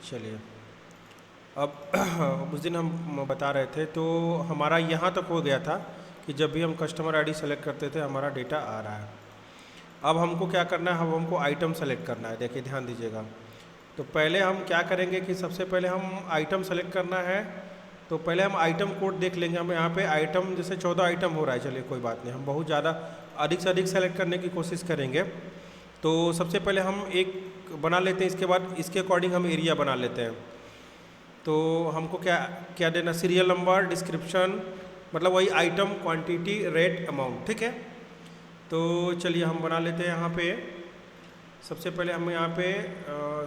चलिए, अब उस दिन हम बता रहे थे तो हमारा यहाँ तक हो गया था कि जब भी हम कस्टमर आईडी सेलेक्ट करते थे हमारा डेटा आ रहा है। अब हमको क्या करना है, अब हमको आइटम सेलेक्ट करना है। देखिए ध्यान दीजिएगा। तो पहले हम क्या करेंगे कि सबसे पहले हम आइटम सेलेक्ट करना है। तो पहले हम आइटम कोड देख लेंगे। हम यहाँ पे आइटम जैसे 14 आइटम हो रहा है, चलिए कोई बात नहीं, हम बहुत ज़्यादा अधिक से अधिक सेलेक्ट करने की कोशिश करेंगे। तो सबसे पहले हम एक बना लेते हैं, इसके बाद इसके अकॉर्डिंग हम एरिया बना लेते हैं। तो हमको क्या क्या देना, सीरियल नंबर, डिस्क्रिप्शन, मतलब वही आइटम, क्वांटिटी, रेट, अमाउंट, ठीक है। तो चलिए हम बना लेते हैं यहाँ पे। सबसे पहले हम यहाँ पे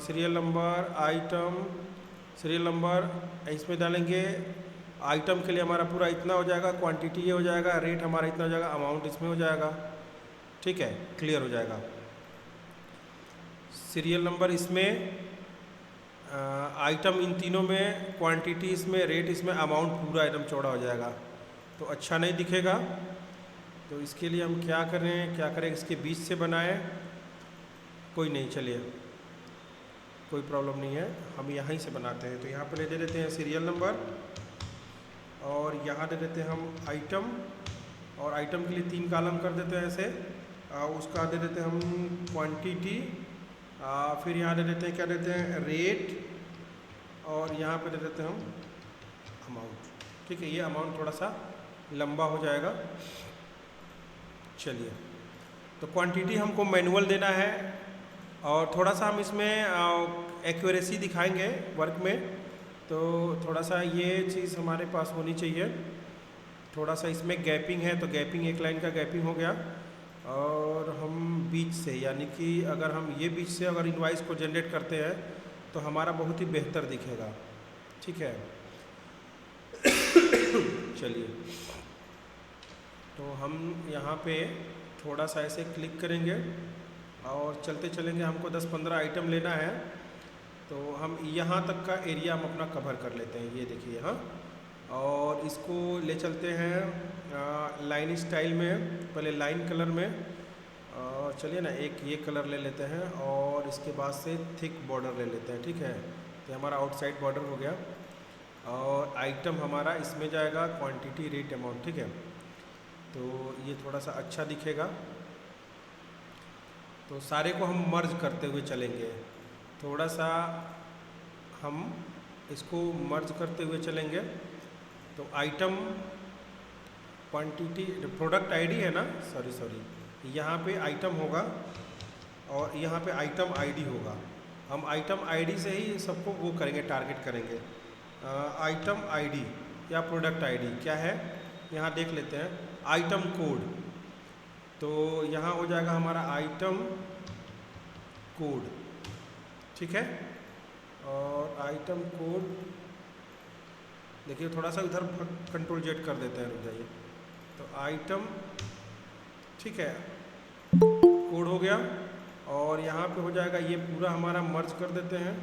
serial number, item, serial number इसमें डालेंगे। आइटम के लिए हमारा पूरा इतना हो जाएगा, क्वांटिटी ये हो जाएगा, रेट हमारा इतना हो जाएगा, अमाउंट इसमें हो जाएगा, ठीक है, क्लियर हो जाएगा। सीरियल नंबर इसमें, आइटम इन तीनों में, क्वांटिटी इसमें, रेट इसमें, अमाउंट पूरा एकदम चौड़ा हो जाएगा तो अच्छा नहीं दिखेगा। तो इसके लिए हम क्या करें, इसके बीच से बनाएं, कोई नहीं, चलिए कोई प्रॉब्लम नहीं है, हम यहीं से बनाते हैं। तो यहाँ पे दे देते हैं सीरियल नंबर और यहाँ दे देते हैं हम आइटम, और आइटम के लिए 3 कॉलम कर देते हैं ऐसे। उसका दे देते हैं हम क्वांटिटी, फिर यहाँ दे देते हैं, क्या देते हैं, रेट, और यहाँ पे दे देते हैं हम अमाउंट, ठीक है। ये अमाउंट थोड़ा सा लंबा हो जाएगा। चलिए, तो क्वांटिटी हमको मैनुअल देना है और थोड़ा सा हम इसमें एक्यूरेसी दिखाएंगे वर्क में। तो थोड़ा सा ये चीज़ हमारे पास होनी चाहिए। थोड़ा सा इसमें गैपिंग है, तो गैपिंग, एक लाइन का गैपिंग हो गया। और हम बीच से, यानी कि अगर हम ये बीच से अगर इनवाइस को जनरेट करते हैं तो हमारा बहुत ही बेहतर दिखेगा, ठीक है। चलिए, तो हम यहाँ पे थोड़ा सा ऐसे क्लिक करेंगे और चलते चलेंगे। हमको 10-15 आइटम लेना है, तो हम यहाँ तक का एरिया हम अपना कवर कर लेते हैं। ये देखिए, हाँ, और इसको ले चलते हैं लाइन स्टाइल में, पहले लाइन कलर में, और चलिए ना एक ये कलर ले लेते हैं और इसके बाद से थिक बॉर्डर ले लेते हैं, ठीक है। तो हमारा आउटसाइड बॉर्डर हो गया और आइटम हमारा इसमें जाएगा, क्वांटिटी, रेट, अमाउंट, ठीक है। तो ये थोड़ा सा अच्छा दिखेगा। तो सारे को हम मर्ज करते हुए चलेंगे, थोड़ा सा हम इसको मर्ज करते हुए चलेंगे। तो आइटम, क्वांटिटी, प्रोडक्ट आईडी है ना, सॉरी, यहाँ पे आइटम होगा और यहाँ पे आइटम आईडी होगा। हम आइटम आईडी से ही सबको वो करेंगे, टारगेट करेंगे। आइटम आईडी या प्रोडक्ट आईडी क्या है, यहाँ देख लेते हैं। आइटम कोड, तो यहाँ हो जाएगा हमारा आइटम कोड, ठीक है। और आइटम कोड देखिए, थोड़ा सा उधर कंट्रोल जेड कर देते हैं, रुक जाइए। तो आइटम, ठीक है, कोड हो गया। और यहाँ पे हो जाएगा, ये पूरा हमारा मर्ज कर देते हैं।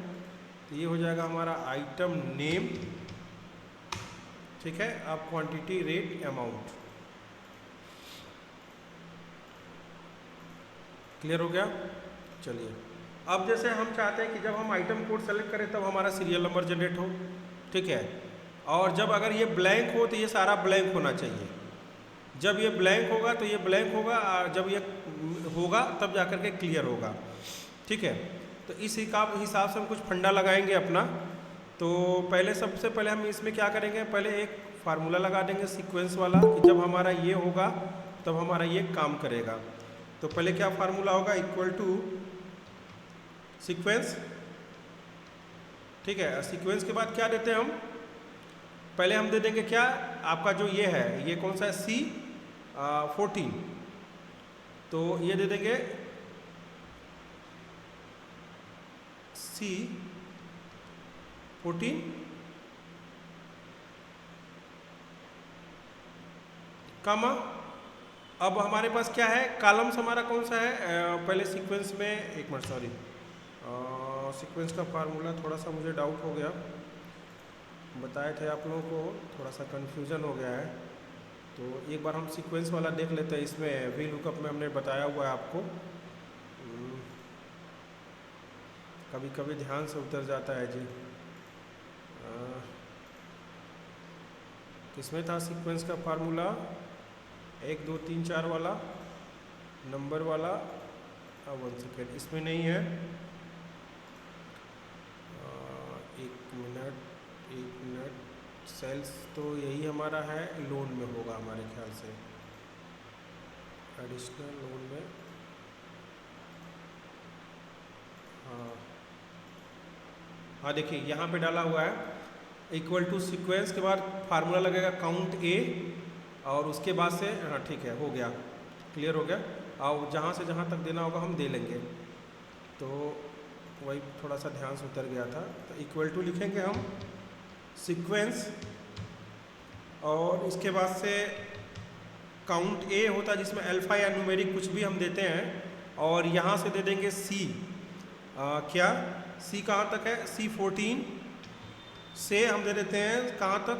तो ये हो जाएगा हमारा आइटम नेम, ठीक है। अब क्वांटिटी, रेट, अमाउंट, क्लियर हो गया। चलिए, अब जैसे हम चाहते हैं कि जब हम आइटम कोड सेलेक्ट करें तब हमारा सीरियल नंबर जनरेट हो, ठीक है। और जब अगर ये ब्लैंक हो तो ये सारा ब्लैंक होना चाहिए। जब ये ब्लैंक होगा तो ये ब्लैंक होगा, और जब ये होगा तब जाकर के क्लियर होगा, ठीक है। तो इस हिसाब से हम कुछ फंडा लगाएंगे अपना। तो पहले, सबसे पहले हम इसमें क्या करेंगे, पहले एक फार्मूला लगा देंगे सीक्वेंस वाला, कि जब हमारा ये होगा तब हमारा ये काम करेगा। तो पहले क्या फार्मूला होगा, इक्वल टू सीक्वेंस, ठीक है। सीक्वेंस के बाद क्या देते हैं हम, पहले हम दे देंगे क्या, आपका जो ये है, ये कौन सा है, C14, तो ये दे देंगे C14, कामा। अब हमारे पास क्या है, कॉलम्स हमारा कौन सा है, पहले सीक्वेंस में, एक मिनट, सॉरी, सीक्वेंस का फार्मूला थोड़ा सा मुझे डाउट हो गया, बताए थे आप लोगों को, थोड़ा सा कन्फ्यूज़न हो गया है। तो एक बार हम सीक्वेंस वाला देख लेते हैं। इसमें वी लुकअप में हमने बताया हुआ है आपको, कभी कभी ध्यान से उतर जाता है जी। किसमें था सीक्वेंस का फार्मूला? 1 2 3 4 वाला नंबर वाला। 1 सेकेंड, इसमें नहीं है। एक मिनट। सेल्स तो यही हमारा है, लोन में होगा हमारे ख्याल से, एडिशनल लोन में। हाँ देखिए यहाँ पे डाला हुआ है इक्वल टू सीक्वेंस के बाद फार्मूला लगेगा काउंट ए, और उसके बाद से हाँ ठीक है, हो गया, क्लियर हो गया। और जहाँ से जहाँ तक देना होगा हम दे लेंगे, तो वही थोड़ा सा ध्यान से उतर गया था। तो इक्वल टू लिखेंगे हम सीक्वेंस, और इसके बाद से काउंट ए होता है जिसमें अल्फ़ा या न्यूमेरिक कुछ भी हम देते हैं, और यहाँ से दे देंगे सी। क्या सी कहाँ तक है? C14 से हम दे देते हैं कहाँ तक?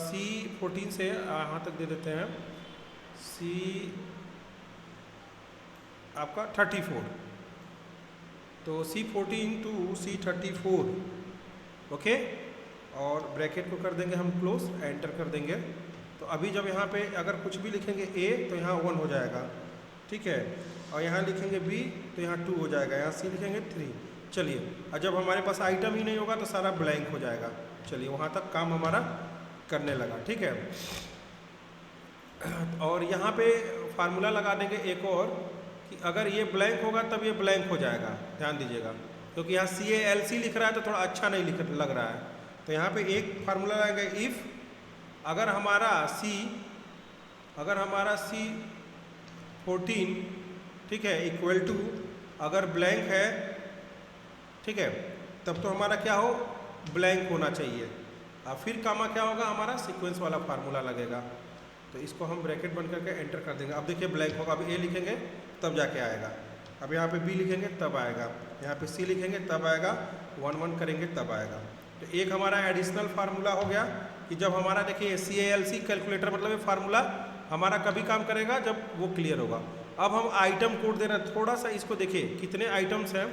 C14 से यहाँ तक दे देते हैं C आपका 34, तो C14 to C34, ओके। और ब्रैकेट को कर देंगे हम क्लोज, एंटर कर देंगे। तो अभी जब यहाँ पे अगर कुछ भी लिखेंगे A तो यहाँ 1 हो जाएगा, ठीक है, और यहाँ लिखेंगे B तो यहाँ 2 हो जाएगा, यहाँ C लिखेंगे 3। चलिए, और जब हमारे पास आइटम ही नहीं होगा तो सारा ब्लैंक हो जाएगा। चलिए, वहाँ तक काम हमारा करने लगा, ठीक है। और यहाँ पे फार्मूला लगा देंगे एक और, कि अगर ये ब्लैंक होगा तब ये ब्लैंक हो जाएगा, ध्यान दीजिएगा, क्योंकि यहाँ CALC लिख रहा है तो थोड़ा अच्छा नहीं लग रहा है। तो यहाँ पे एक फार्मूला लगाएंगे, इफ़ अगर हमारा C14, ठीक है, इक्वल टू अगर ब्लैंक है, ठीक है, तब तो हमारा क्या हो, ब्लैंक होना चाहिए। अब फिर कामा क्या होगा, हमारा सीक्वेंस वाला फार्मूला लगेगा। तो इसको हम ब्रैकेट बंद करके एंटर कर देंगे। अब देखिए ब्लैंक होगा, अब A लिखेंगे तब जाके आएगा, अब यहाँ पे B लिखेंगे तब आएगा, यहाँ पे C लिखेंगे तब आएगा, 1 1 करेंगे तब आएगा। तो एक हमारा एडिशनल फार्मूला हो गया कि जब हमारा देखिए CALC कैलकुलेटर मतलब ये फार्मूला हमारा कभी काम करेगा जब वो क्लियर होगा। अब हम आइटम कोड दे रहे हैं, थोड़ा सा इसको देखिए कितने आइटम्स हैं।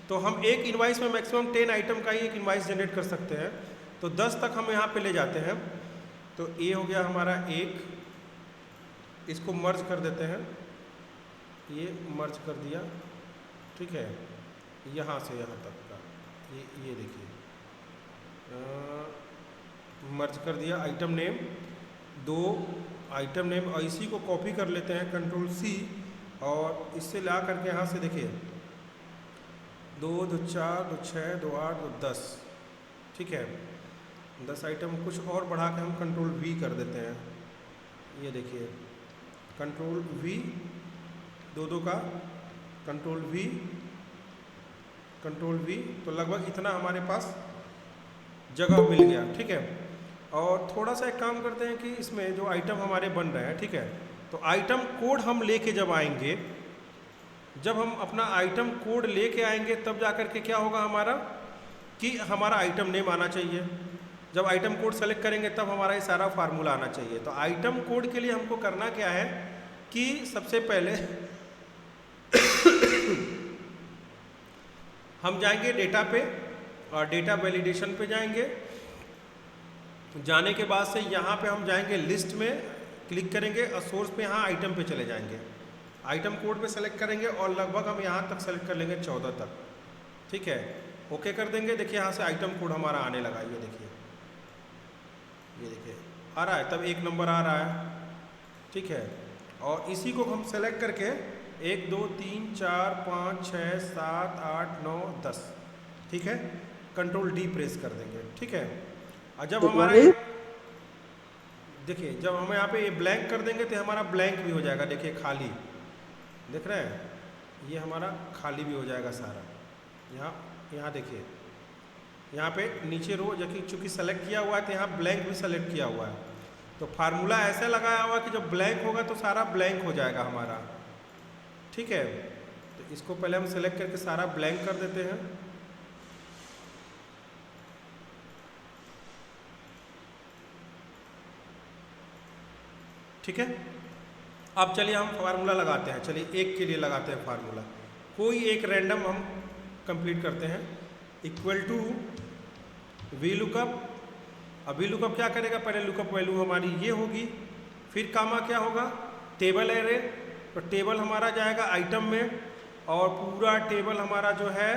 तो हम एक इनवाइस में मैक्सिमम 10 आइटम का ही एक इनवाइस जनरेट कर सकते हैं, तो 10 तक हम यहाँ पे ले जाते हैं। तो A हो गया हमारा 1, इसको मर्ज कर देते हैं, ये मर्ज कर दिया, ठीक है, यहाँ से यहाँ तक का ये देखिए मर्ज कर दिया। आइटम नेम 2 आइटम नेम, और इसी को कॉपी कर लेते हैं कंट्रोल C, और इससे ला करके यहाँ से देखिए 2 2 4 2 6 2 8 2 10, ठीक है, 10 आइटम। कुछ और बढ़ा के हम कंट्रोल V कर देते हैं, ये देखिए कंट्रोल V, 2 2 का कंट्रोल V, तो लगभग इतना हमारे पास जगह मिल गया, ठीक है। और थोड़ा सा एक काम करते हैं कि इसमें जो आइटम हमारे बन रहे हैं, ठीक है, तो आइटम कोड हम लेके जब आएंगे, जब हम अपना आइटम कोड लेके आएंगे तब जा कर के क्या होगा हमारा, कि हमारा आइटम नेम आना चाहिए। जब आइटम कोड सेलेक्ट करेंगे तब हमारा ये सारा फार्मूला आना चाहिए। तो आइटम कोड के लिए हमको करना क्या है कि सबसे पहले हम जाएंगे डेटा पे, और डेटा वैलिडेशन पे जाएंगे। जाने के बाद से यहाँ पे हम जाएंगे लिस्ट में, क्लिक करेंगे और सोर्स पे यहाँ आइटम पे चले जाएंगे, आइटम कोड पे सेलेक्ट करेंगे, और लगभग हम यहाँ तक सेलेक्ट कर लेंगे 14 तक, ठीक है, ओके कर देंगे। देखिए यहाँ से आइटम कोड हमारा आने लगा, ये देखिए आ रहा है, तब 1 नंबर आ रहा है, ठीक है। और इसी को हम सेलेक्ट करके 1 2 3 4 5 6 7 8 9 10, ठीक है, कंट्रोल D प्रेस कर देंगे, ठीक है। और जब हमारा देखिए, जब हम यहाँ पे ये ब्लैंक कर देंगे तो हमारा ब्लैंक भी हो जाएगा, देखिए खाली, देख रहे हैं, ये हमारा खाली भी हो जाएगा सारा। यहाँ देखिए, यहाँ पे नीचे रो चूँकि सेलेक्ट किया हुआ है तो यहाँ ब्लैंक भी सेलेक्ट किया हुआ है। तो फार्मूला ऐसा लगाया हुआ है कि जब ब्लैंक होगा तो सारा ब्लैंक हो जाएगा हमारा, ठीक है। तो इसको पहले हम सेलेक्ट करके सारा ब्लैंक कर देते हैं, ठीक है। अब चलिए हम फार्मूला लगाते हैं, चलिए 1 के लिए लगाते हैं फार्मूला। कोई एक रैंडम हम कंप्लीट करते हैं, इक्वल टू वी लुकअप। अब वी लुकअप क्या करेगा, पहले लुकअप वैल्यू हमारी ये होगी, फिर कामा क्या होगा, टेबल एरे। तो टेबल हमारा जाएगा आइटम में, और पूरा टेबल हमारा जो है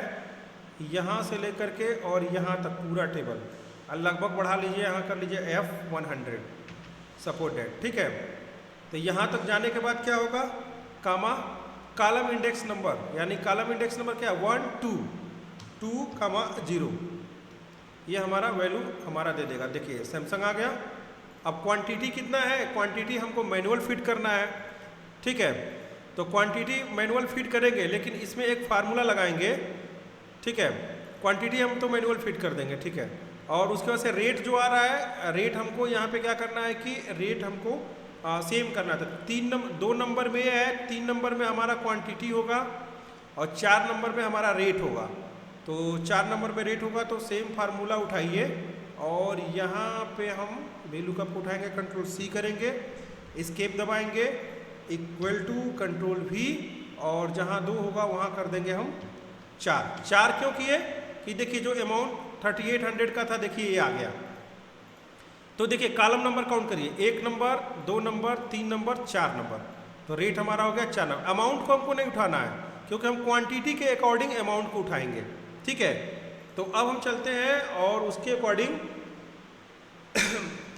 यहाँ से लेकर के और यहाँ तक पूरा टेबल लगभग बढ़ा लीजिए, यहाँ कर लीजिए F100 सपोर्टेड, ठीक है। तो यहाँ तक जाने के बाद क्या होगा, कामा कॉलम इंडेक्स नंबर, यानी कॉलम इंडेक्स नंबर क्या, 1 2 0, ये हमारा वैल्यू हमारा दे देगा। देखिए सैमसंग आ गया। अब क्वांटिटी कितना है, क्वांटिटी हमको मैनुअल फिट करना है, ठीक है। तो क्वांटिटी मैनुअल फिट करेंगे, लेकिन इसमें एक फार्मूला लगाएंगे, ठीक है। क्वांटिटी हम तो मैनुअल फिट कर देंगे, ठीक है। और उसके बाद से रेट जो आ रहा है, रेट हमको यहाँ पे क्या करना है कि रेट हमको सेम करना था। 2 नंबर में है, 3 नंबर में हमारा क्वांटिटी होगा और 4 नंबर में हमारा रेट होगा। तो 4 नंबर में रेट होगा तो सेम फार्मूला उठाइए और यहाँ पे हम वैल्यू कप उठाएंगे, कंट्रोल C करेंगे, एस्केप दबाएंगे, इक्वल टू कंट्रोल V, और जहाँ 2 होगा वहाँ कर देंगे हम 4 क्यों किए कि देखिए जो अमाउंट 3800 का था, देखिए ये आ गया। तो देखिए कॉलम नंबर काउंट करिए, 1 नंबर 2 नंबर 3 नंबर 4 नंबर, तो रेट हमारा हो गया 4 नंबर। अमाउंट को हमको नहीं उठाना है क्योंकि हम क्वांटिटी के अकॉर्डिंग अमाउंट को उठाएंगे, ठीक है। तो अब हम चलते हैं और उसके अकॉर्डिंग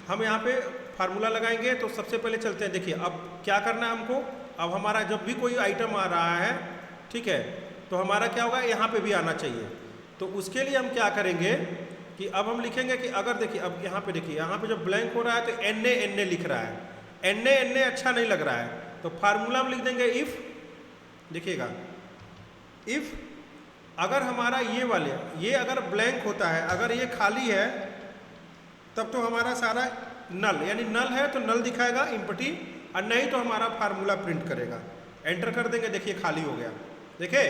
हम यहाँ पे फार्मूला लगाएंगे। तो सबसे पहले चलते हैं, देखिए अब क्या करना है हमको। अब हमारा जब भी कोई आइटम आ रहा है, ठीक है, तो हमारा क्या होगा, यहाँ पे भी आना चाहिए। तो उसके लिए हम क्या करेंगे कि अब हम लिखेंगे कि अगर देखिए अब यहाँ पे देखिए, यहाँ पे जब ब्लैंक हो रहा है तो NA लिख रहा है, NA अच्छा नहीं लग रहा है, तो फार्मूला हम लिख देंगे इफ़, देखिएगा इफ़ अगर हमारा ये अगर ब्लैंक होता है, अगर ये खाली है तब तो हमारा सारा नल, यानी नल है तो नल दिखाएगा एम्प्टी, और नहीं तो हमारा फार्मूला प्रिंट करेगा। एंटर कर देंगे, देखिए खाली हो गया। देखिए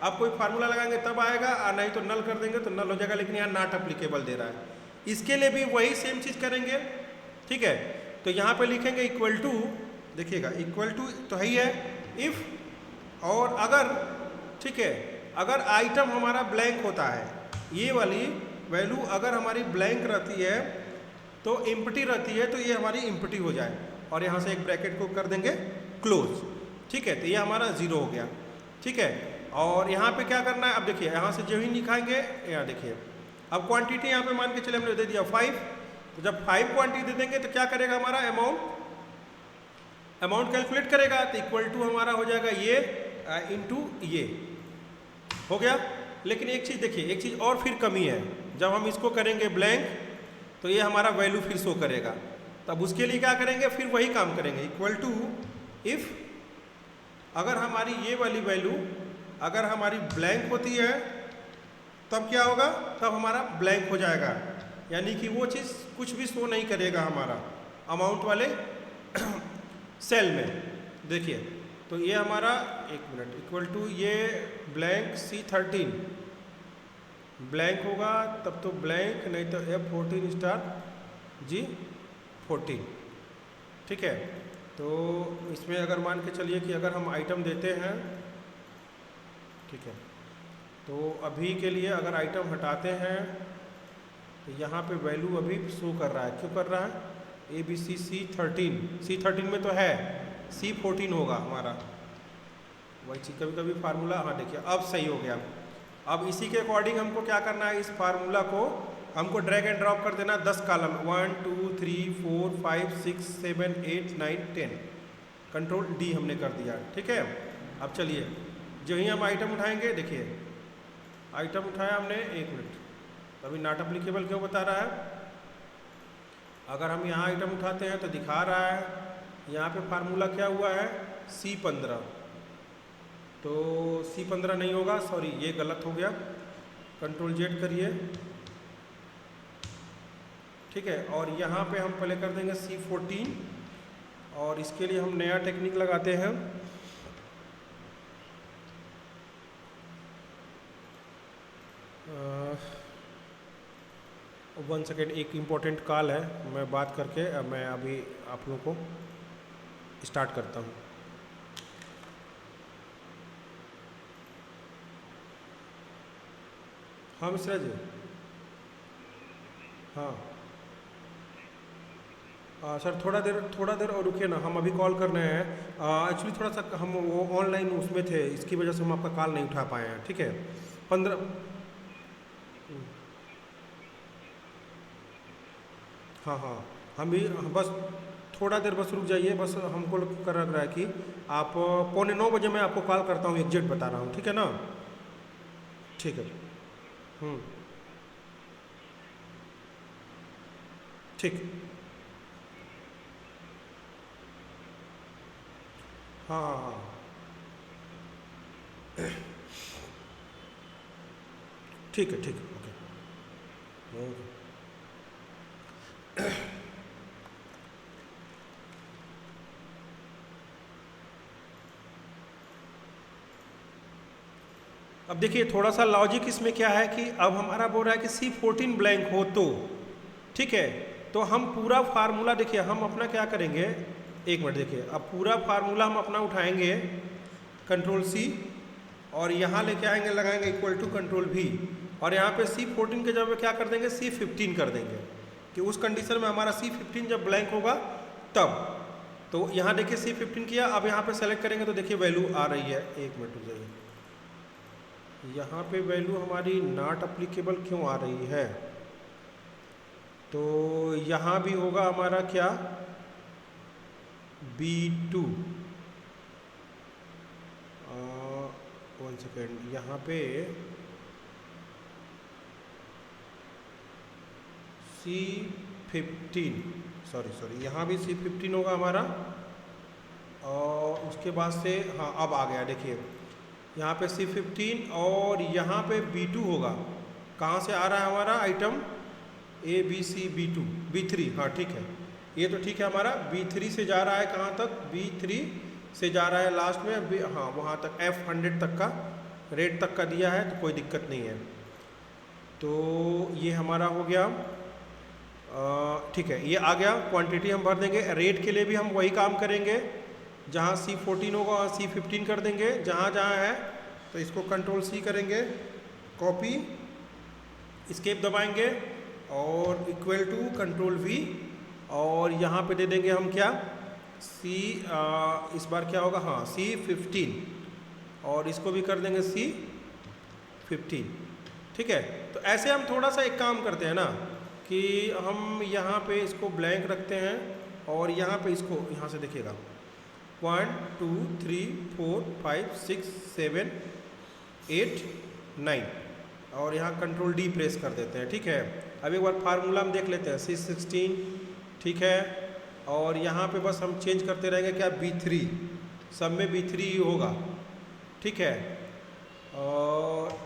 अब कोई फार्मूला लगाएंगे तब आएगा, और नहीं तो नल कर देंगे तो नल हो जाएगा, लेकिन यहाँ नॉट एप्लीकेबल दे रहा है। इसके लिए भी वही सेम चीज़ करेंगे, ठीक है। तो यहाँ पे लिखेंगे इक्वल टू, देखिएगा इक्वल टू तो है ही है, इफ़, और अगर, ठीक है, अगर आइटम हमारा ब्लैंक होता है, ये वाली वैल्यू अगर हमारी ब्लैंक रहती है तो एम्प्टी रहती है, तो ये हमारी एम्प्टी हो जाए, और यहाँ से एक ब्रैकेट को कर देंगे क्लोज, ठीक है। तो ये हमारा 0 हो गया, ठीक है। और यहाँ पे क्या करना है, अब देखिए यहाँ से जो ही लिखाएंगे, यहाँ देखिए अब क्वांटिटी यहाँ पे मान के चले हमने दे दिया 5, तो जब 5 क्वांटिटी दे देंगे तो क्या करेगा हमारा अमाउंट कैलकुलेट करेगा, तो इक्वल टू हमारा हो जाएगा ये इंटू ये हो गया। लेकिन एक चीज़ देखिए, एक चीज़ और फिर कमी है, जब हम इसको करेंगे ब्लैंक तो ये हमारा वैल्यू फिर शो करेगा। तब उसके लिए क्या करेंगे, फिर वही काम करेंगे, इक्वल टू इफ़ अगर हमारी ये वाली वैल्यू अगर हमारी ब्लैंक होती है तब क्या होगा, तब हमारा ब्लैंक हो जाएगा, यानी कि वो चीज़ कुछ भी शो नहीं करेगा हमारा अमाउंट वाले सेल में। देखिए तो ये हमारा, एक मिनट, इक्वल टू ये ब्लैंक C13 ब्लैंक होगा तब तो ब्लैंक, नहीं तो F14 स्टार G14, ठीक है। तो इसमें अगर मान के चलिए कि अगर हम आइटम देते हैं, ठीक है, तो अभी के लिए अगर आइटम हटाते हैं तो यहाँ पे वैल्यू अभी शो कर रहा है, क्यों कर रहा है, ABC C13 में तो है, C14 होगा हमारा वही चीज़। कभी कभी फार्मूला, हाँ देखिए अब सही हो गया। अब इसी के अकॉर्डिंग हमको क्या करना है, इस फार्मूला को हमको ड्रैग एंड ड्रॉप कर देना 10 कॉलम, 1 2 3 4 5 6 7 8 9 10, कंट्रोल D हमने कर दिया, ठीक है। अब चलिए जो ही हम आइटम उठाएंगे, देखिए आइटम उठाया हमने, एक मिनट, अभी नॉट एप्लीकेबल क्यों बता रहा है। अगर हम यहाँ आइटम उठाते हैं तो दिखा रहा है यहाँ पे फार्मूला क्या हुआ है, C15, तो C15 नहीं होगा, सॉरी ये गलत हो गया, कंट्रोल Z करिए, ठीक है। और यहाँ पे हम पहले कर देंगे C14, और इसके लिए हम नया टेक्निक लगाते हैं, वन सेकेंड, एक इम्पोर्टेंट कॉल है, मैं बात करके मैं अभी आप लोगों को स्टार्ट करता हूँ। हाँ मिश्रा जी। हाँ सर, थोड़ा देर और रुकिए ना, हम अभी कॉल कर रहे हैं। एक्चुअली थोड़ा सा हम वो ऑनलाइन उसमें थे, इसकी वजह से हम आपका कॉल नहीं उठा पाए हैं। ठीक है, 15। हाँ हाँ, हम भी बस थोड़ा देर बस रुक जाइए, बस हमको कर लग रहा है कि आप 8:45 मैं आपको कॉल करता हूँ, एग्जैक्ट बता रहा हूँ, ठीक है ना? ठीक है। हम्म। ठीक। हाँ हाँ हाँ। ठीक है ठीक है, ओके ओके। अब देखिए थोड़ा सा लॉजिक इसमें क्या है कि अब हमारा बोल रहा है कि C14 ब्लैंक हो तो, ठीक है, तो हम पूरा फार्मूला देखिए, हम अपना क्या करेंगे, एक मिनट देखिए, अब पूरा फार्मूला हम अपना उठाएंगे, कंट्रोल C, और यहाँ लेके आएंगे, लगाएंगे इक्वल टू कंट्रोल V, और यहाँ पे C14 के जगह क्या कर देंगे, C15 कर देंगे, कि उस कंडीशन में हमारा C15 जब ब्लैंक होगा तब। तो यहाँ देखिए C15 किया, अब यहाँ पे सेलेक्ट करेंगे तो देखिए वैल्यू आ रही है, एक मिनट रुक जाइए, यहाँ पे वैल्यू हमारी नॉट अप्लीकेबल क्यों आ रही है? तो यहाँ भी होगा हमारा क्या, B2, 1 सेकेंड, यहाँ पे C15, सॉरी यहाँ भी C15 होगा हमारा, और उसके बाद से हाँ अब आ गया, देखिए यहाँ पे C15 और यहाँ पे B2 होगा। कहाँ से आ रहा है हमारा आइटम, ABC B2 B3, हाँ ठीक है, ये तो ठीक है, हमारा B3 से जा रहा है, कहाँ तक, B3 से जा रहा है लास्ट में, हाँ वहाँ तक F100 तक का रेट तक का दिया है, तो कोई दिक्कत नहीं है। तो ये हमारा हो गया, ठीक है, ये आ गया, क्वांटिटी हम भर देंगे। रेट के लिए भी हम वही काम करेंगे, जहाँ C14 होगा वहाँ C15 कर देंगे, जहाँ जहाँ है तो इसको कंट्रोल C करेंगे, कॉपी, एस्केप दबाएंगे, और इक्वल टू कंट्रोल V, और यहाँ पे दे देंगे हम क्या, इस बार क्या होगा, हाँ C15, और इसको भी कर देंगे C15, ठीक है। तो ऐसे हम थोड़ा सा एक काम करते हैं ना, कि हम यहाँ पे इसको ब्लैंक रखते हैं, और यहाँ पे इसको यहाँ से देखिएगा 1 2 3 4 5 6 7 8 9, और यहाँ कंट्रोल D प्रेस कर देते हैं, ठीक है। अब एक बार फार्मूला हम देख लेते हैं, C16, ठीक है, और यहाँ पे बस हम चेंज करते रहेंगे क्या, B3, सब में B3 ही होगा, ठीक है, और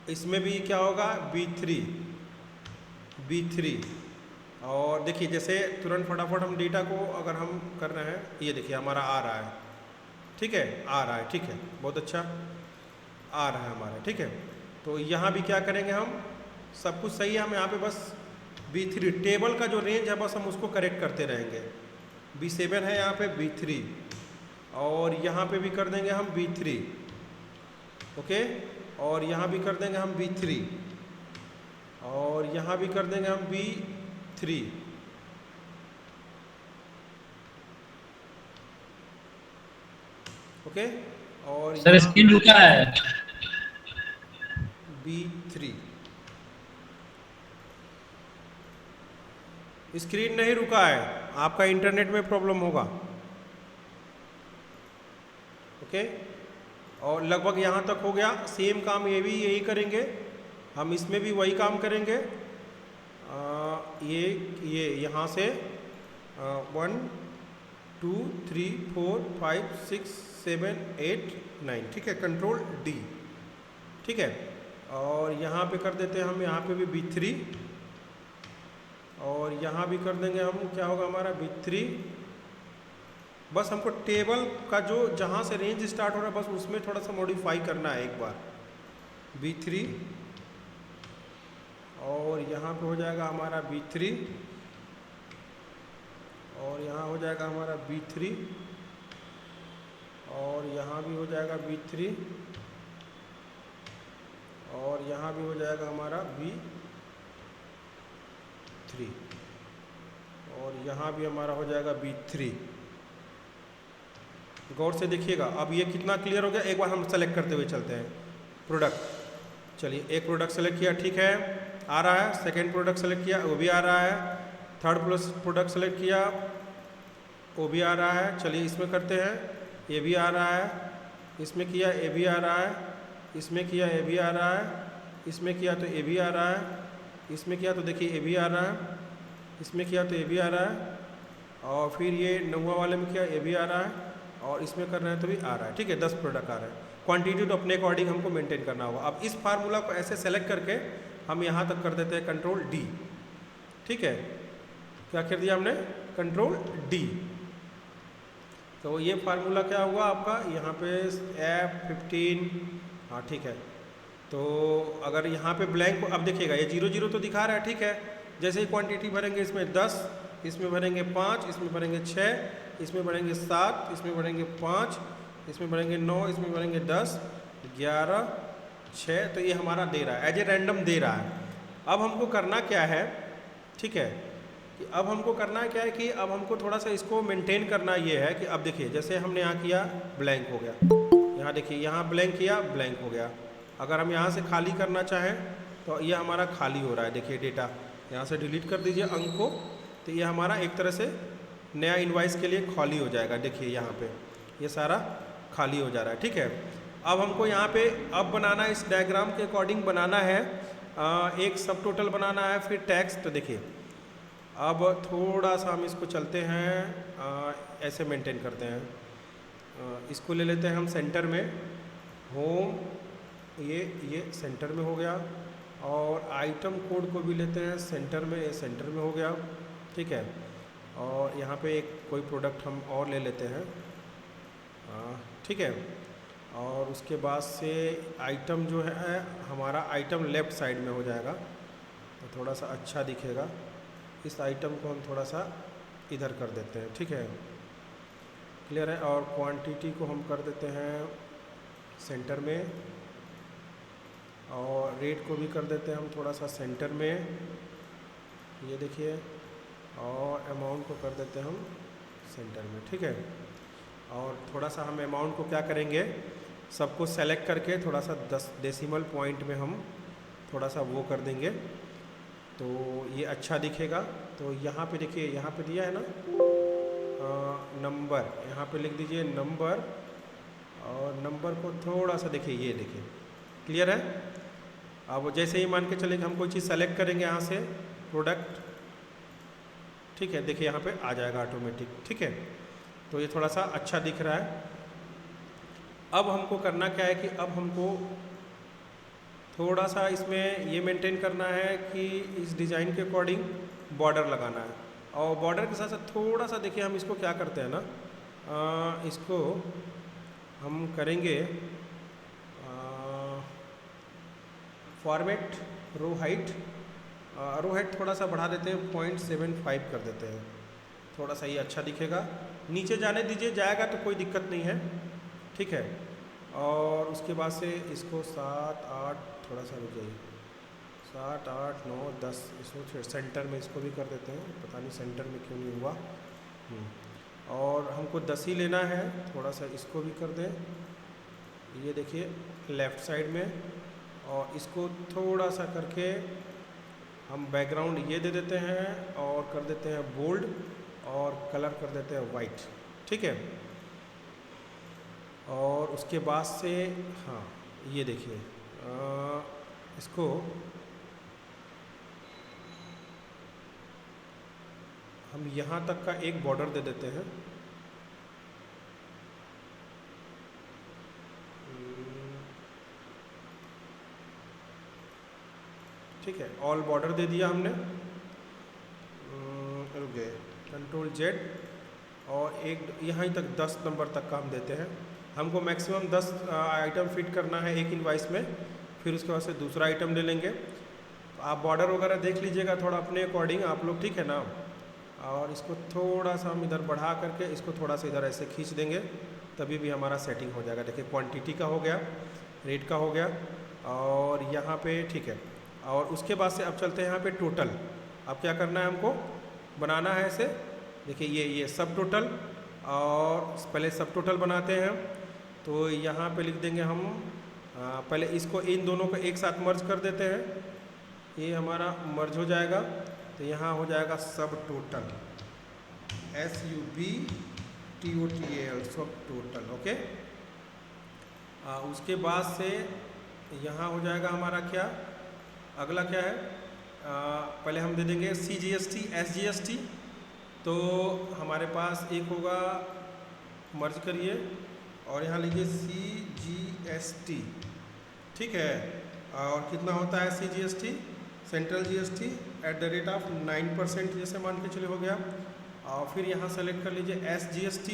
इसमें भी क्या होगा, B3, और देखिए जैसे तुरंत फटाफट हम डेटा को अगर हम कर रहे हैं, ये देखिए हमारा आ रहा है, ठीक है, आ रहा है, ठीक है, बहुत अच्छा आ रहा है हमारा, ठीक है। तो यहाँ भी क्या करेंगे, हम सब कुछ सही है, हम यहाँ पे बस B3 टेबल का जो रेंज है बस हम उसको करेक्ट करते रहेंगे, B7 है यहाँ पे, B3, और यहाँ पे भी कर देंगे हम B3, ओके, और यहाँ भी कर देंगे हम B3, और यहाँ भी कर देंगे हम B3, ओके, और सर स्क्रीन रुका है। B3, स्क्रीन नहीं रुका है, आपका इंटरनेट में प्रॉब्लम होगा, ओके, और लगभग यहाँ तक हो गया। सेम काम ये भी यही करेंगे, हम इसमें भी वही काम करेंगे, ये यहाँ से 1 2 3 4 5 6 7 8 9, ठीक है, कंट्रोल D, ठीक है, और यहाँ पे कर देते हैं हम, यहाँ पे भी B3, और यहाँ भी कर देंगे हम, क्या होगा हमारा B3, बस हमको टेबल का जो जहाँ से रेंज स्टार्ट हो रहा है बस उसमें थोड़ा सा मॉडिफाई करना है एक बार, B3, और यहाँ पे हो जाएगा हमारा B3, और यहाँ हो जाएगा हमारा B3, और यहाँ भी हो जाएगा B3, और यहाँ भी हो जाएगा हमारा B3 और यहाँ भी हमारा हो जाएगा B3। गौर से देखिएगा। अब ये कितना क्लियर हो गया, एक बार हम सेलेक्ट करते हुए चलते हैं। प्रोडक्ट, चलिए एक प्रोडक्ट सेलेक्ट किया, ठीक है, आ रहा है। सेकेंड प्रोडक्ट सेलेक्ट किया, वो भी आ रहा है। थर्ड प्रोडक्ट सेलेक्ट किया, वो भी आ रहा है। चलिए इसमें करते हैं, ये भी आ रहा है। इसमें किया, ये भी आ रहा है। इसमें किया, ये भी आ रहा है। इसमें किया तो ये भी आ रहा है। इसमें किया तो देखिए ये भी आ रहा है। इसमें किया तो ये भी आ रहा है। और फिर ये 9वां वाले में किया, ये भी आ रहा है। और इसमें कर रहे हैं तो भी आ रहा है। ठीक है, 10 प्रोडक्ट आ रहे हैं। क्वांटिटी तो अपने अकॉर्डिंग हमको मेंटेन करना होगा। अब इस फार्मूला को ऐसे सेलेक्ट करके हम यहाँ तक कर देते हैं कंट्रोल D। ठीक है, क्या कर दिया हमने, कंट्रोल D। तो ये फार्मूला क्या हुआ आपका यहाँ पे F15। हाँ ठीक है, तो अगर यहाँ पे ब्लैंक, अब देखिएगा ये 0 0 तो दिखा रहा है। ठीक है, जैसे ही क्वांटिटी भरेंगे इसमें 10, इसमें भरेंगे 5, इसमें भरेंगे 6, इसमें भरेंगे 7, इसमें भरेंगे 5, इसमें भरेंगे 9, इसमें भरेंगे 10, 11, 6। तो ये हमारा दे रहा है, एज ए रैंडम दे रहा है। अब हमको करना क्या है, ठीक है, कि अब हमको करना क्या है कि अब हमको थोड़ा सा इसको मेंटेन करना ये है कि अब देखिए जैसे हमने यहाँ किया ब्लैंक हो गया, यहाँ देखिए यहाँ ब्लैंक किया ब्लैंक हो गया। अगर हम यहाँ से खाली करना चाहें तो ये हमारा खाली हो रहा है। देखिए डेटा यहाँ से डिलीट कर दीजिए अंक को, तो ये हमारा एक तरह से नया इनवाइस के लिए खाली हो जाएगा। देखिए यहाँ पे ये सारा खाली हो जा रहा है। ठीक है, अब हमको यहाँ पे अब बनाना है, इस डायग्राम के अकॉर्डिंग बनाना है, एक सब टोटल बनाना है, फिर टैक्स। तो देखिए अब थोड़ा सा हम इसको चलते हैं, ऐसे मेंटेन करते हैं। इसको ले लेते हैं हम सेंटर में, होम, ये सेंटर में हो गया। और आइटम कोड को भी लेते हैं सेंटर में, ये सेंटर में हो गया। ठीक है, और यहाँ पे एक कोई प्रोडक्ट हम और ले लेते हैं। ठीक है, और उसके बाद से आइटम जो है हमारा आइटम लेफ़्ट साइड में हो जाएगा, तो थोड़ा सा अच्छा दिखेगा। इस आइटम को हम थोड़ा सा इधर कर देते हैं। ठीक है, क्लियर है। और क्वांटिटी को हम कर देते हैं सेंटर में, और रेट को भी कर देते हैं हम थोड़ा सा सेंटर में, ये देखिए। और अमाउंट को कर देते हैं हम सेंटर में। ठीक है, और थोड़ा सा हम अमाउंट को क्या करेंगे, सबको सेलेक्ट करके थोड़ा सा 10 डेसिमल पॉइंट में हम थोड़ा सा वो कर देंगे, तो ये अच्छा दिखेगा। तो यहाँ पे देखिए, यहाँ पे दिया है ना नंबर, यहाँ पे लिख दीजिए नंबर, और नंबर को थोड़ा सा देखिए, ये देखिए क्लियर है। अब जैसे ही मान के चले कि हम कोई चीज़ सेलेक्ट करेंगे यहाँ से प्रोडक्ट, ठीक है, देखिए यहाँ पे आ जाएगा ऑटोमेटिक। ठीक है, तो ये थोड़ा सा अच्छा दिख रहा है। अब हमको करना क्या है कि अब हमको थोड़ा सा इसमें ये मेंटेन करना है कि इस डिज़ाइन के अकॉर्डिंग बॉर्डर लगाना है। और बॉर्डर के साथ साथ थोड़ा सा देखिए हम इसको क्या करते हैं ना, इसको हम करेंगे फॉर्मेट रो हाइट, थोड़ा सा बढ़ा देते हैं, 0.75 कर देते हैं, थोड़ा सा ये अच्छा दिखेगा। नीचे जाने दीजिए, जाएगा तो कोई दिक्कत नहीं है। ठीक है, और उसके बाद से इसको 7, 8, थोड़ा सा रुक जाइए, 7, 8, 9, 10, इसको सेंटर में इसको भी कर देते हैं, पता नहीं सेंटर में क्यों नहीं हुआ। और हमको 10 ही लेना है, थोड़ा सा इसको भी कर दें, ये देखिए लेफ़्ट साइड में। और इसको थोड़ा सा करके हम बैकग्राउंड ये दे देते हैं और कर देते हैं बोल्ड, और कलर कर देते हैं वाइट। ठीक है, और उसके बाद से हाँ ये देखिए, इसको हम यहाँ तक का एक बॉर्डर दे देते हैं। ठीक है, ऑल बॉर्डर दे दिया हमने, रुक गए, कंट्रोल Z, और एक यहाँ तक 10 नंबर तक का हम देते हैं। हमको मैक्सिमम 10 आइटम फिट करना है एक इनवाइस में, फिर उसके बाद से दूसरा आइटम ले लेंगे। तो आप बॉर्डर वगैरह देख लीजिएगा थोड़ा अपने अकॉर्डिंग आप लोग, ठीक है ना। और इसको थोड़ा सा हम इधर बढ़ा करके इसको थोड़ा सा इधर ऐसे खींच देंगे, तभी भी हमारा सेटिंग हो जाएगा। देखिए क्वांटिटी का हो गया, रेट का हो गया, और यहाँ पे ठीक है। और उसके बाद से अब चलते हैं यहाँ पे टोटल। अब क्या करना है हमको, बनाना है ऐसे, देखिए ये सब टोटल, और पहले सब टोटल बनाते हैं। तो यहाँ पे लिख देंगे हम पहले इसको, इन दोनों को एक साथ मर्ज कर देते हैं, ये हमारा मर्ज हो जाएगा। तो यहाँ हो जाएगा सब टोटल, SUBTOTAL, सब टोटल। ओके, उसके बाद से यहाँ हो जाएगा हमारा क्या, अगला क्या है, पहले हम दे देंगे CGST SGST। तो हमारे पास एक होगा, मर्ज करिए और यहाँ लीजिए CGST, ठीक है। और कितना होता है CGST, सेंट्रल GST @9%, जैसे मान के चले हो गया। और फिर यहाँ सेलेक्ट कर लीजिए SGST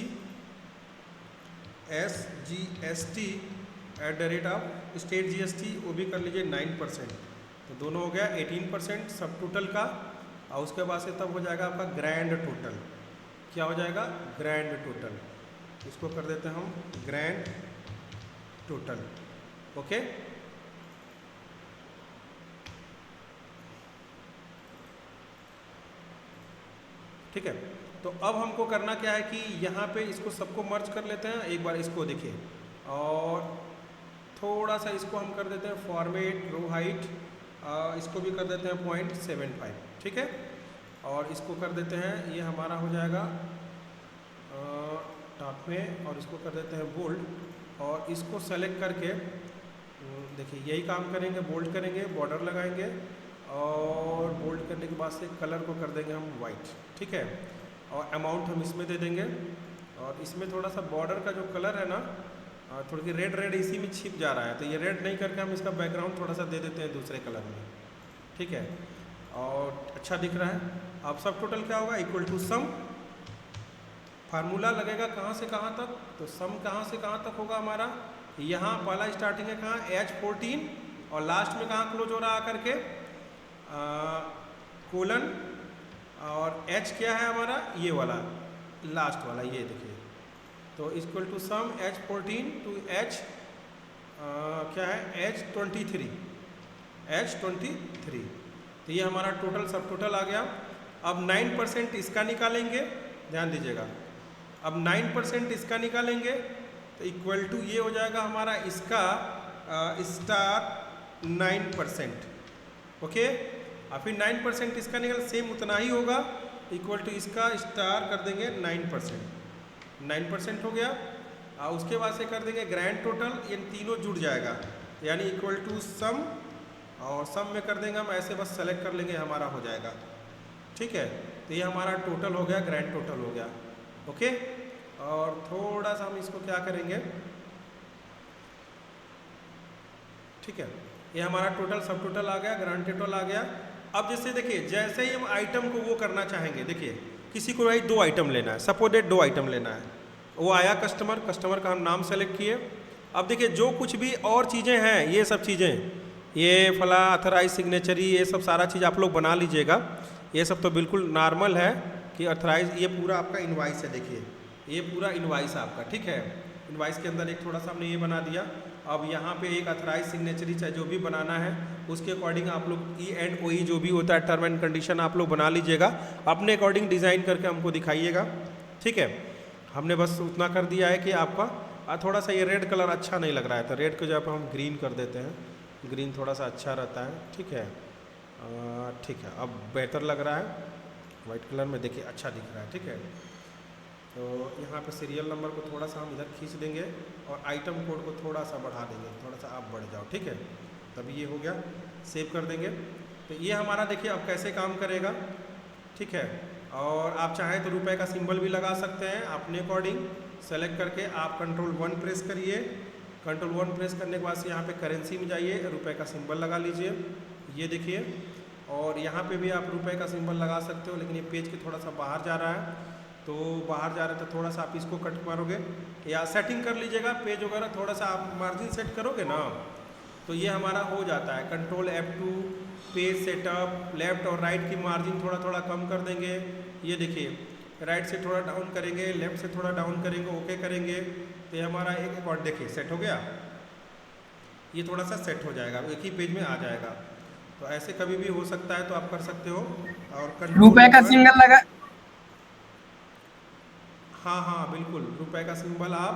@स्टेट GST, वो भी कर लीजिए 9%। तो दोनों हो गया 18% सब टोटल का। और उसके बाद से तब हो जाएगा आपका ग्रैंड टोटल। क्या हो जाएगा, ग्रैंड टोटल। इसको कर देते हैं हम ग्रैंड टोटल। ओके, ठीक है। तो अब हमको करना क्या है कि यहाँ पे इसको सबको मर्ज कर लेते हैं एक बार, इसको देखिए, और थोड़ा सा इसको हम कर देते हैं फॉर्मेट रो हाइट, इसको भी कर देते हैं 0.75, ठीक है। और इसको कर देते हैं, ये हमारा हो जाएगा टॉप में, और इसको कर देते हैं बोल्ड। और इसको सेलेक्ट करके देखिए यही काम करेंगे, बोल्ड करेंगे, बॉर्डर लगाएंगे, और बोल्ड करने के बाद से कलर को कर देंगे हम वाइट, ठीक है। और अमाउंट हम इसमें दे देंगे, और इसमें थोड़ा सा बॉर्डर का जो कलर है ना, थोड़ी रेड इसी में छिप जा रहा है, तो ये रेड नहीं करके हम इसका बैकग्राउंड थोड़ा सा दे देते हैं दूसरे कलर में, ठीक है। और अच्छा दिख रहा है। अब सब टोटल क्या होगा, इक्वल टू सम, फार्मूला लगेगा कहाँ से कहाँ तक, तो सम कहाँ से कहाँ तक होगा हमारा, यहाँ पहला स्टार्टिंग है कहाँ H14, और लास्ट में कहाँ क्लोज हो रहा आकर के कोलन, और H क्या है हमारा, ये वाला लास्ट वाला, ये देखिए। तो equal to sum H14 to H क्या है H23। तो ये हमारा टोटल सब टोटल आ गया। अब 9% इसका निकालेंगे, ध्यान दीजिएगा। अब 9% इसका निकालेंगे तो इक्वल टू ये हो जाएगा हमारा इसका स्टार 9%। ओके, और फिर 9% इसका निकल सेम उतना ही होगा, इक्वल टू इसका स्टार कर देंगे 9% हो गया। और उसके बाद से कर देंगे ग्रैंड टोटल, ये तीनों जुड़ जाएगा, यानी इक्वल टू सम, और सम में कर देंगे हम ऐसे, बस सेलेक्ट कर लेंगे, हमारा हो जाएगा, ठीक है। तो ये हमारा टोटल हो गया, ग्रैंड टोटल हो गया। ओके, और थोड़ा सा हम इसको क्या करेंगे, ठीक है, ये हमारा टोटल सब टोटल आ गया, ग्रैंड टोटल आ गया। अब जैसे देखिए, जैसे ही हम आइटम को वो करना चाहेंगे, देखिए किसी को भाई 2 आइटम लेना है, सपोज 2 आइटम लेना है, वो आया कस्टमर का हम नाम सेलेक्ट किए। अब देखिए जो कुछ भी और चीज़ें हैं, ये सब चीज़ें, ये फला अथराइज सिग्नेचरी, ये सब सारा चीज़ आप लोग बना लीजिएगा। ये सब तो बिल्कुल नॉर्मल है कि अथराइज, ये पूरा आपका इनवाइस है, देखिए ये पूरा इनवाइस आपका, ठीक है। इनवाइस के अंदर एक थोड़ा सा हमने ये बना दिया। अब यहाँ पे एक अथराइज सिग्नेचरी चाहे जो भी बनाना है, उसके अकॉर्डिंग आप लोग E&OE जो भी होता है, टर्म एंड कंडीशन आप लोग बना लीजिएगा, अपने अकॉर्डिंग डिज़ाइन करके हमको दिखाइएगा, ठीक है। हमने बस उतना कर दिया है कि आपका थोड़ा सा ये रेड कलर अच्छा नहीं लग रहा है, तो रेड को जब हम ग्रीन कर देते हैं, ग्रीन थोड़ा सा अच्छा रहता है, ठीक है। ठीक है, अब बेहतर लग रहा है, वाइट कलर में देखिए अच्छा दिख रहा है, ठीक है। तो यहाँ पे सीरियल नंबर को थोड़ा सा हम इधर खींच देंगे, और आइटम कोड को थोड़ा सा बढ़ा देंगे, थोड़ा सा आप बढ़ जाओ, ठीक है। तब ये हो गया, सेव कर देंगे। तो ये हमारा देखिए अब कैसे काम करेगा, ठीक है। और आप चाहें तो रुपए का सिंबल भी लगा सकते हैं अपने अकॉर्डिंग, सेलेक्ट करके आप Ctrl+1 प्रेस करिए। Ctrl+1 प्रेस करने के बाद से यहाँ पे करेंसी में जाइए, रुपए का सिंबल लगा लीजिए, ये देखिए। और यहाँ पे भी आप रुपए का सिंबल लगा सकते हो, लेकिन ये पेज के थोड़ा सा बाहर जा रहा है, तो बाहर जा रहा है तो थोड़ा सा आप इसको कट मारोगे या सेटिंग कर लीजिएगा, पेज वगैरह थोड़ा सा आप मार्जिन सेट करोगे ना, तो ये हमारा हो जाता है। Ctrl+F2 पेज सेटअप, लेफ़्ट और राइट की मार्जिन थोड़ा थोड़ा कम कर देंगे, ये देखिए राइट से थोड़ा डाउन करेंगे, लेफ़्ट से थोड़ा डाउन करेंगे, ओके करेंगे, तो ये हमारा एक अकॉर्ड देखिए सेट हो गया। ये थोड़ा सा सेट हो जाएगा, एक ही पेज में आ जाएगा। तो ऐसे कभी भी हो सकता है, तो आप कर सकते हो। और कंट्रोल रुपए का ओवर, सिंगल लगा। हाँ हाँ बिल्कुल, रुपए का सिंबल आप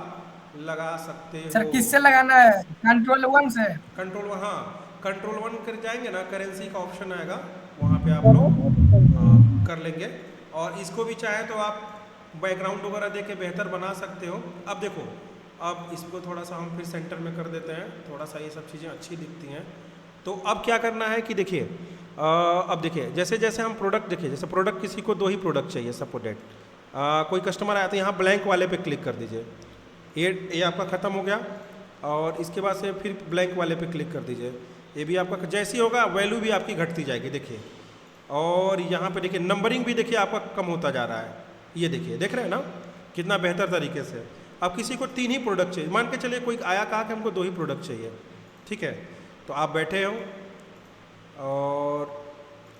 लगा सकते सर हो। किससे लगाना है, कंट्रोल 1 से? कंट्रोल, हाँ कंट्रोल 1 कर जाएंगे ना, करेंसी का ऑप्शन आएगा, वहाँ पे आप लोग कर लेंगे। और इसको भी चाहे तो आप बैकग्राउंड वगैरह दे के बेहतर बना सकते हो। अब देखो, अब इसको थोड़ा सा हम फिर सेंटर में कर देते हैं, थोड़ा सा ये सब चीज़ें अच्छी दिखती हैं। तो अब क्या करना है कि देखिए, अब देखिए जैसे जैसे हम प्रोडक्ट, देखिए जैसे प्रोडक्ट किसी को 2 ही प्रोडक्ट चाहिए सपोर्टेड, कोई कस्टमर आया तो यहाँ ब्लैंक वाले पे क्लिक कर दीजिए, ये आपका ख़त्म हो गया। और इसके बाद से फिर ब्लैंक वाले पे क्लिक कर दीजिए, ये भी आपका जैसे ही होगा वैल्यू भी आपकी घटती जाएगी, देखिए। और यहाँ पे देखिए नंबरिंग भी देखिए आपका कम होता जा रहा है, ये देखिए, देख रहे हैं ना कितना बेहतर तरीके से। अब किसी को 3 ही प्रोडक्ट चाहिए, मान के चलिए कोई आया कहा कि हमको 2 ही प्रोडक्ट चाहिए, ठीक है। तो आप बैठे हो और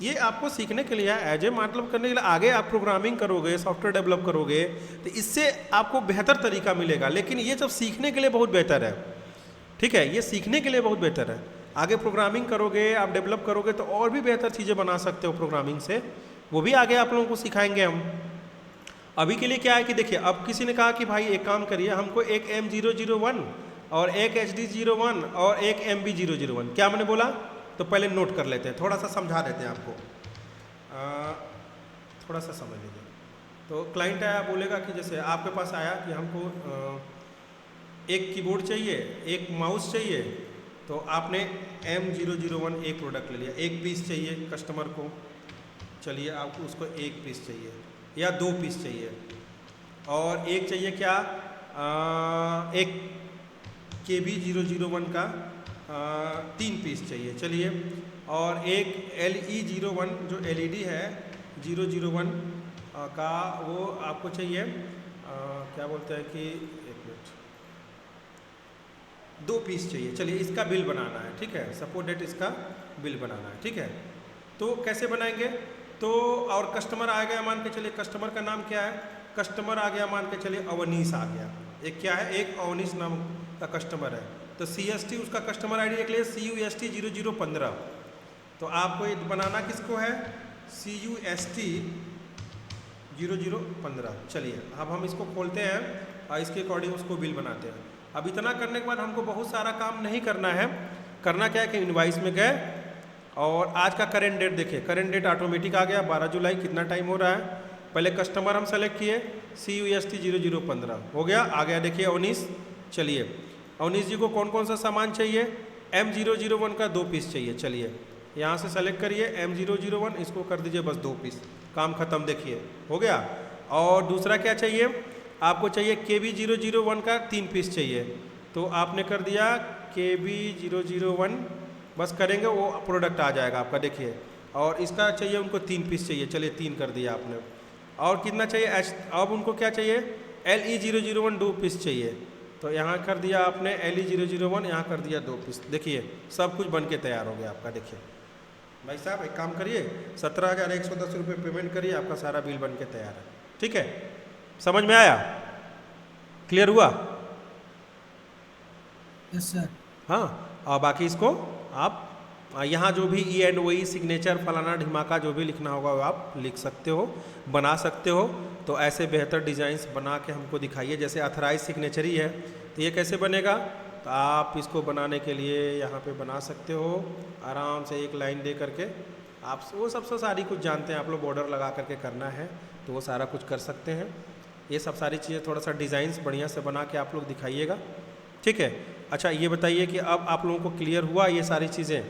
ये आपको सीखने के लिए है, एज ए मतलब करने के लिए। आगे आप प्रोग्रामिंग करोगे, सॉफ्टवेयर डेवलप करोगे, तो इससे आपको बेहतर तरीका मिलेगा। लेकिन ये सब सीखने के लिए बहुत बेहतर है, ठीक है, ये सीखने के लिए बहुत बेहतर है। आगे प्रोग्रामिंग करोगे, आप डेवलप करोगे तो और भी बेहतर चीज़ें बना सकते हो प्रोग्रामिंग से, वो भी आगे आप लोगों को सिखाएंगे हम। अभी के लिए क्या है कि देखिए, अब किसी ने कहा कि भाई एक काम करिए, हमको एक M001 और एक HD01 और एक MB001, क्या मैंने बोला? तो पहले नोट कर लेते हैं, थोड़ा सा समझा देते हैं आपको, थोड़ा सा समझ लीजिए। तो क्लाइंट आया, बोलेगा कि जैसे आपके पास आया कि हमको एक कीबोर्ड चाहिए, एक माउस चाहिए, तो आपने M001 एक प्रोडक्ट ले लिया, एक पीस चाहिए कस्टमर को, चलिए आपको उसको एक पीस चाहिए या 2 पीस चाहिए, और एक चाहिए क्या, एक KB001 का 3 पीस चाहिए, चलिए। और एक LE01 जो LED है 001 का, वो आपको चाहिए, क्या बोलते हैं कि 1 मिनट, 2 पीस चाहिए, चलिए इसका बिल बनाना है, ठीक है, सपोर्ट डेट इसका बिल बनाना है, ठीक है। तो कैसे बनाएंगे? तो और कस्टमर आ गया, मान के चलिए कस्टमर का नाम क्या है, कस्टमर आ गया, मान के चलिए अवनीश आ गया, एक क्या है, एक अवनीश नाम का कस्टमर है। तो CST उसका कस्टमर ID एक लिए CUST 0015। तो आपको ये बनाना किसको है, CUST 0015। चलिए अब हम इसको खोलते हैं और इसके अकॉर्डिंग उसको बिल बनाते हैं। अब इतना करने के बाद हमको बहुत सारा काम नहीं करना है, करना क्या है कि इनवाइस में गए और आज का करेंट डेट देखिए, करेंट डेट ऑटोमेटिक आ गया 12 जुलाई, कितना टाइम हो रहा है। पहले कस्टमर हम सेलेक्ट किए CUST 0015 हो गया, आ गया देखिए अवनीश। चलिए अवनीश जी को कौन कौन सा सामान चाहिए, M001 का 2 पीस चाहिए, चलिए यहाँ से सेलेक्ट करिए M001, इसको कर दीजिए बस 2 पीस, काम खत्म, देखिए हो गया। और दूसरा क्या चाहिए, आपको चाहिए KB001 का 3 पीस चाहिए, तो आपने कर दिया KB001, बस करेंगे वो प्रोडक्ट आ जाएगा आपका, देखिए। और इसका चाहिए उनको 3 पीस चाहिए, चलिए 3 कर दिया आपने। और कितना चाहिए अब उनको क्या चाहिए, LE001 2 पीस चाहिए, तो यहाँ कर दिया आपने LE001, यहाँ कर दिया 2 पीस, देखिए सब कुछ बन के तैयार हो गया आपका। देखिए भाई साहब एक काम करिए, 17,110 रुपये पेमेंट करिए, आपका सारा बिल बन के तैयार है, ठीक है। समझ में आया, क्लियर हुआ? Yes sir. हाँ, और बाकी इसको आप यहाँ जो भी E&OE सिग्नेचर फलाना ढिमाका जो भी लिखना होगा वो आप लिख सकते हो, बना सकते हो। तो ऐसे बेहतर डिज़ाइंस बना के हमको दिखाइए, जैसे अथराइज सिग्नेचर ही है, तो ये कैसे बनेगा, तो आप इसको बनाने के लिए यहाँ पे बना सकते हो आराम से, एक लाइन दे करके। आप वो सबसे सारी कुछ जानते हैं आप लोग, बॉर्डर लगा करके करना है तो वो सारा कुछ कर सकते हैं। ये सब सारी चीज़ें थोड़ा सा डिज़ाइंस बढ़िया से बना के आप लोग दिखाइएगा, ठीक है। अच्छा ये बताइए कि अब आप लोगों को क्लियर हुआ ये सारी चीज़ें?